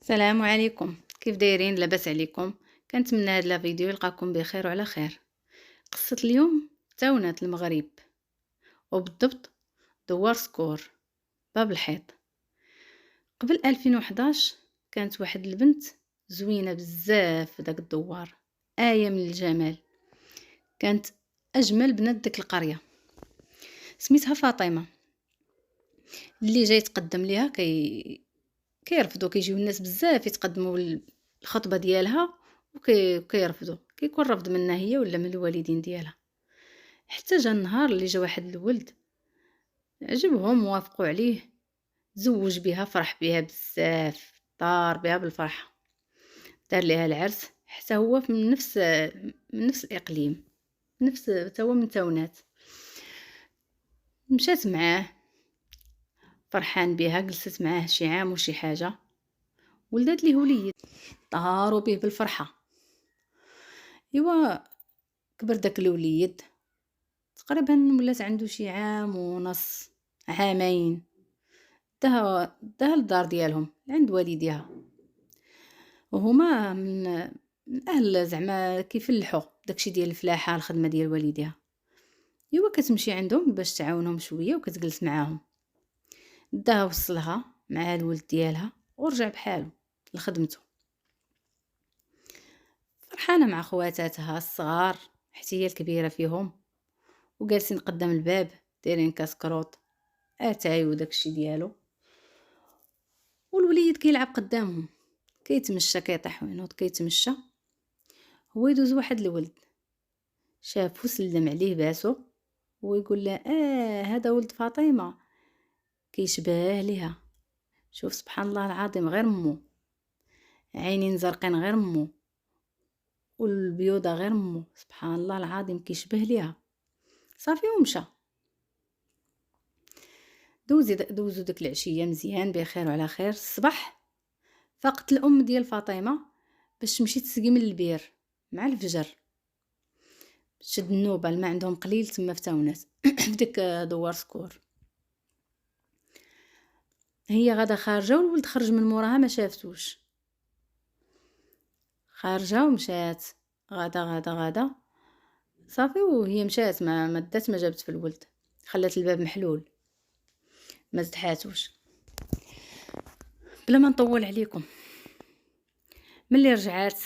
السلام عليكم، كيف دايرين؟ لاباس عليكم؟ كنتمنى هاد لا فيديو يلقاكم بخير وعلى خير. قصة اليوم تاونات المغرب، وبالضبط دوار سكور باب الحيط. قبل 2011 كانت واحد البنت زوينة بزاف في داك الدوار، آية من الجمال. كانت أجمل بنت ديك القرية، سميتها فاطمة. اللي جاي يتقدم ليها كيرفضوا، كيجيو الناس بزاف يتقدموا الخطبة ديالها وكيرفضوا، كيكون رفض منها هي ولا من الوالدين ديالها. حتى جا النهار اللي جا واحد الولد عجبهم وافقوا عليه، تزوج بها، فرح بها بزاف، طار بها بالفرحة، دار ليها العرس. حتى هو من نفس الإقليم، نفس توا من تاونات. مشات معاه فرحان بها، جلست معاه شي عام وشي حاجة، ولدت ليه وليد، طاروا به بالفرحة. ايوا كبر داك الوليد، تقريبا ولات عنده شي عام ونص، عامين. دها للدار ديالهم عند والديها، وهما من اهل زعما كيفلحوا داكشي ديال الفلاحه، الخدمه ديال والديها. ايوا كتمشي عندهم باش تعاونهم شويه وكتجلس معاهم. داها وصلها مع الولد ديالها ورجع بحاله لخدمته، فرحانه مع خواتاتها الصغار حتى هي الكبيره فيهم، وجالسين قدام الباب دايرين كاس كروط، اتاي وداكشي ديالو. والوليد كيلعب قدامهم، كيتمشى، كيطيح وينوض كيتمشى. هو يدوز واحد الولد شافو، سلم عليه باسو، ويقول له هذا ولد فاطمه، كيشبه ليها. شوف سبحان الله العظيم، غير مو، عينين زرقين غير مو، والبيوضه غير مو، سبحان الله العظيم كيشبه ليها. صافي ومشى. دوزو ديك العشيه مزيان بخير وعلى خير. الصباح فاقت الام ديال فاطمه باش تمشي تسقي من البير مع الفجر، تشد النوبه. الماء عندهم قليل تما في تاونات في ديك دوار سكور. هي غادا خارجه والولد خرج من موراها ما شافتوش، خارجه ومشات غادا صافي. وهي مشات ما دات، ما جابت في الولد، خلات الباب محلول، ما زدحاتوش. بلا ما نطول عليكم، ملي رجعات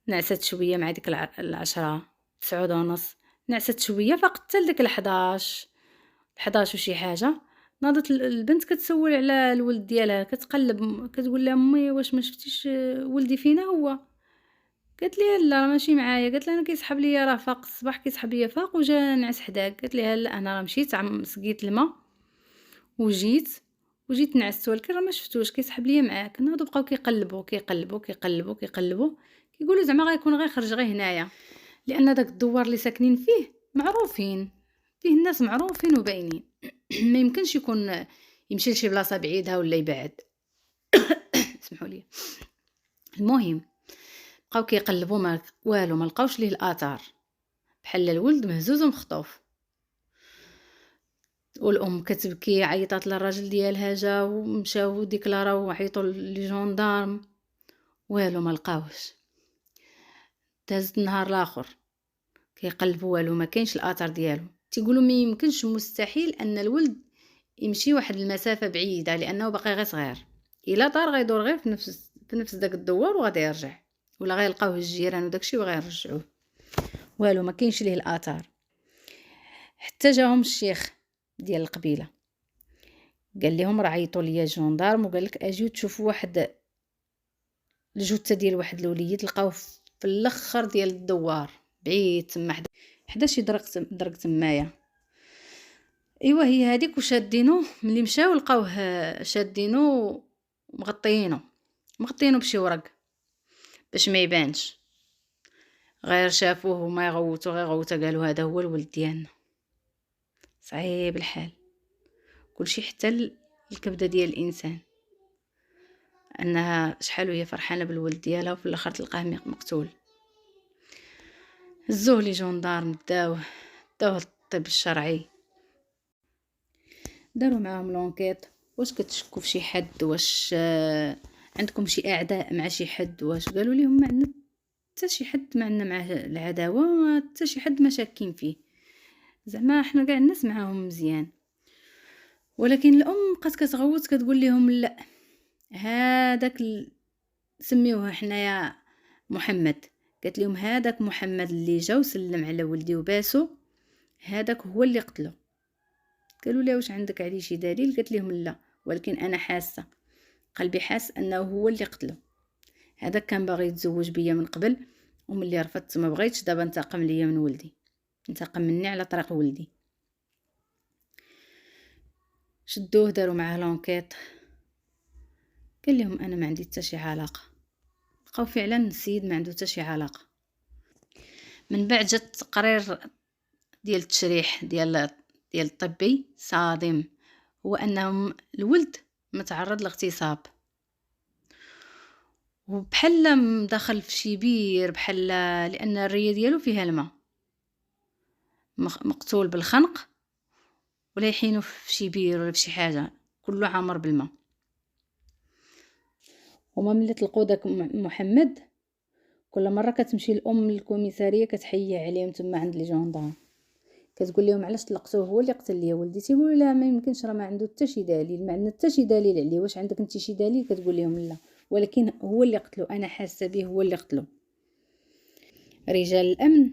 نعست شويه مع ديك 10 9:30، نعست شويه فقدت لديك 11 وشي حاجه. ناضت البنت كتسول على الولد ديالها، كتقلب كتقول لها امي واش ما شفتيش ولدي فينا هو؟ قالت لي لا راه ماشي معايا. قالت لها انا كيسحب ليا، راه فاق الصباح كيسحب ليا فاق وجا نعس حداك. قالت لها لا انا راه مشيت سقيت الماء وجيت نعست، ولكن راه ما شفتوش كيسحب ليا معاك. ناضوا بقاو كيقلبوا كيقولوا زعما غيكون غير خرج غير هنايا، لان داك الدوار اللي ساكنين فيه معروفين، فيه الناس معروفين وباينين. ما يمكنش يكون يمشي لشي بلاصه بعيده ولا يبعد. اسمحوا لي. المهم بقاو كيقلبوا، ما والو، ما لقاوش ليه الاثار، بحال الولد مهزوز ومخطوف. والام كتبكي، عيطات للراجل ديالها، جا ومشاو ديكلاراو وعيطوا لي جوندارم، والو ما لقاوش. دازت النهار الاخر كيقلبوا، والو ما كاينش الاثر ديالو. تيقولوا ما يمكنش، مستحيل ان الولد يمشي واحد المسافه بعيده، لانه باقي غير صغير. الا طار غيدور غير في نفس داك الدوار وغادي يرجع، ولا غيلقاوه الجيران وداكشي وغيرجعوه. والو ما كاينش ليه الاثار. حتى جاهم الشيخ ديال القبيله، قال لهم راه عيطوا ليا جوندارم وقال لك اجيو تشوفوا واحد الجثه ديال واحد الوليد لقاوه في الاخر ديال الدوار، بعيد تما حدا شي درك تمايا. ايوا هي هذيك. وشادينو ملي مشاو لقاوه شادينو مغطينو بشي ورق باش ما يبانش. غير شافوه وما يغوتوا غير غوته، قالوا هذا هو الولد ديالنا. صعيب الحال، كلشي حتى الكبده ديال الانسان، انها شحال وهي فرحانه بالولد ديالها وفي الاخر تلقاه مقتول. هزوه لي جوندارم، داوه الطب الشرعي، داروا معاهم لونكيط. واش كتشكوا في شي حد؟ واش عندكم شي اعداء مع شي حد؟ واش قالوا لهم ما عندنا حتى شي حد، ما عندنا معاه العداوه، ما حتى شي حد ما شاكين فيه، زعما حنا كاع الناس معاهم مزيان. ولكن الام بقات كتغوت كتقول لهم لا، هذاك سميوه حنايا محمد، قالت لهم هذاك محمد اللي جا وسلم على ولدي وباسو، هذاك هو اللي قتله. قالوا لها واش عندك عليه شي دليل؟ قالت لهم لا، ولكن انا حاسه، قلبي حاس انه هو اللي قتله. هذاك كان باغي يتزوج بيا من قبل، وملي رفضت ما بغيتش، دابا انتقم ليا من ولدي، انتقم مني على طريق ولدي. شدوه داروا معاه لونكيط، قال لهم انا ما عندي حتى شي علاقه. لقاو فعلا السيد ما عنده حتى شي علاقه. من بعد جات تقرير ديال التشريح ديال الطبي صادم، هو انهم الولد متعرض لاغتصاب، وبحال مدخل في شي بير، بحال لان الريه ديالو فيها الماء، مقتول بالخنق ولا يحينو في شي بير ولا في شي حاجه، كله عامر بالماء. وما ملي طلقوا داك محمد، كل مره كتمشي الام للكوميساريه كتحيي عليهم تما عند لي جوندار، كتقول لهم علاش طلقتوه، هو اللي قتل ليا ولدي. تيقولوا لا ما يمكنش، راه ما عنده حتى شي دليل، ما عندنا حتى شي دليل عليه. واش عندك انت شي دليل؟ كتقول لهم لا، ولكن هو اللي قتلو، انا حاسه به هو اللي قتلو. رجال الامن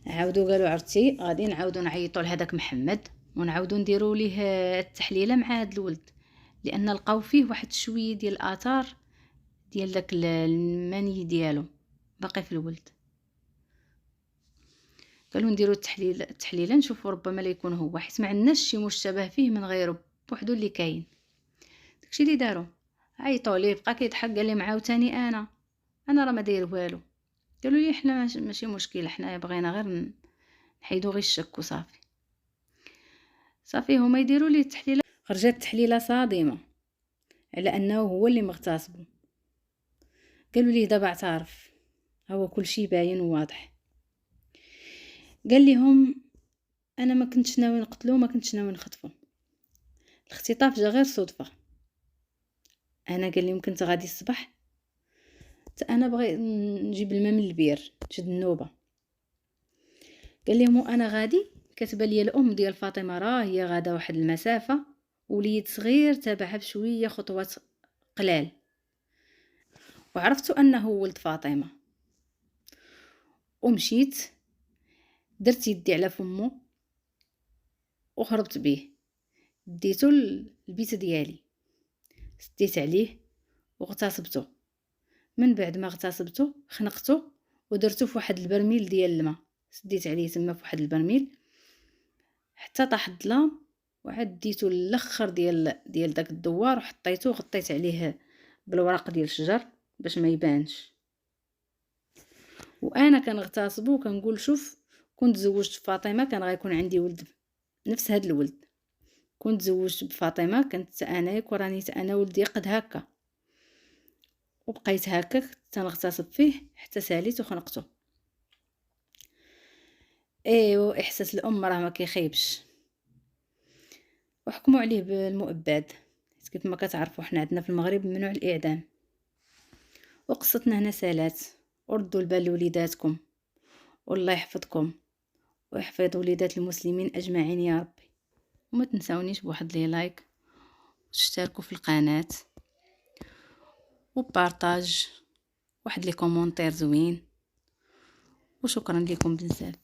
عاودوا قالوا عرفتي غادي نعاودوا نعيطوا لهداك محمد ونعاودوا نديروا ليه التحليله مع هذا الولد، لان لقاو فيه واحد شويه ديال الاثار ديال داك المني ديالو باقي في الولد. قالوا نديروا التحليله نشوفوا ربما لا يكون هو، حيت ما عندناش شي مشتبه فيه من غيره بوحدو اللي كاين. داكشي اللي داروا، عيطوا ليه بقى كيضحك، قال لهم عاوتاني انا راه ما داير والو. قالوا لي حنا ماشي مشكل، حنا بغينا غير نحيدو غير الشك وصافي. صافي هما يديروا ليه التحليله، خرجت التحليله صادمه على انه هو اللي مغتصبو. قالوا ليه دابا اعترف، هو كل شيء باين وواضح. قال لهم انا ما كنتش ناوي نقتلو، ما كنتش ناوي نخطفو، الاختطاف جا غير صدفه. انا قال لهم كنت غادي الصباح، انا بغي نجيب الماء من البير، شد النوبه. قال لهم انا غادي، كتبه لي الام ديال فاطمه راه هي غاده واحد المسافه، وليد صغير تابعها بشويه خطوات قلال، وعرفت انه ولد فاطمه، ومشيت درت يدي على فمو وهربت به، ديتو للبيت ديالي، سديت عليه واغتصبته. من بعد ما اغتصبته خنقته ودرته في واحد البرميل ديال الماء، سديت عليه تما في واحد البرميل حتى طاح الظلام، وعاد ديتو الاخر ديال داك الدوار وحطيته وغطيت عليه بالورق ديال الشجر باش ما يبانش. وانا كنغتصبو وكنقول شوف كنت زوجت فاطمه كان غيكون عندي ولد نفس هاد الولد، كنت زوجت بفاطمه كنت انا وراني انا ولدي قد هكا، وبقيت هكاك تنغتصب فيه حتى ساليت وخنقته. ايوا احساس الام راه ما كيخيبش، وحكموا عليه بالمؤبد. كيف ما كتعرفوا حنا عندنا في المغرب ممنوع الاعدام. وقصتنا هنا سالات، وردوا البال لوليداتكم، والله يحفظكم ويحفظ وليدات المسلمين اجمعين يا ربي. وما تنساونيش بواحد لي لايك، وتشتركوا في القناه، وبارطاج واحد لي كومونتير زوين، وشكرا لكم بزاف.